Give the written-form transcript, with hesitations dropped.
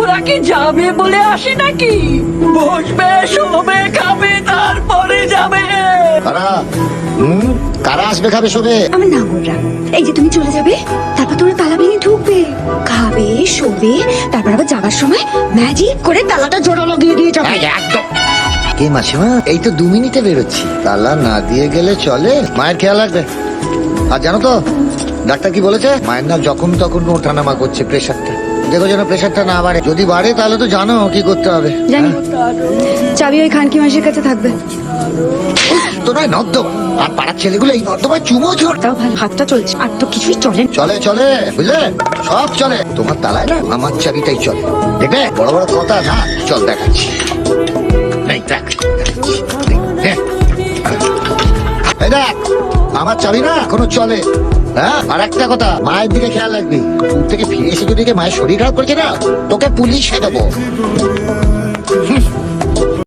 ওরা কি যাবে বলে আসে নাকি? বসবে, শোবে, খাবে, তারপরে যাবে। কারা আসবে, খাবে, শোবে? আমার নাগররা। এই যে তুমি চলে যাবে, তারপর তোমরা তালা ভেঙে ঢুকবে, খাবে, শোবে, তারপর আবার যাবার সময় ম্যাজিক করে তালাটা জোড়া লাগিয়ে দিয়ে যাবে। একদম। কে মাসিমা, এই তো 2 মিনিটে বেরোচ্ছি। তালা না দিয়ে গেলে চলে? মায়ের খেয়াল রাখবে। আর জানো তো ডাক্তার কি বলেছে? মায়ের না যখন তখন ওঠানামা করছে, প্রেশারটা দেখো যেন প্রেশারটা না বাড়ে। যদি বাড়ে তাহলে তো জানো কি করতে হবে। জানি। চাবি ওই খানকি মাসির কাছে থাকবে। তো নয় নর্দমা, আর পাড়ার ছেলেগুলো এই নর্দমায় চুমো ছোট। তাও ভালো, হাতটা চলছে, আর তো কিছুই চলে না। চলে চলে, বুঝলে, সব চলে। তোমার তালায় না আমার চাবিটাই চলে। দেখবে বড় বড় কথা না, চল দেখাচ্ছি। এই দেখ, দেখ, এই দেখ, আমার চাবি না এখনো চলে। হ্যাঁ, আর একটা কথা, মায়ের দিকে খেয়াল রাখবি। দূর থেকে ফিরে এসে যদি মায়ের শরীর খারাপ করেছে না, তোকে পুলিশে দেবো।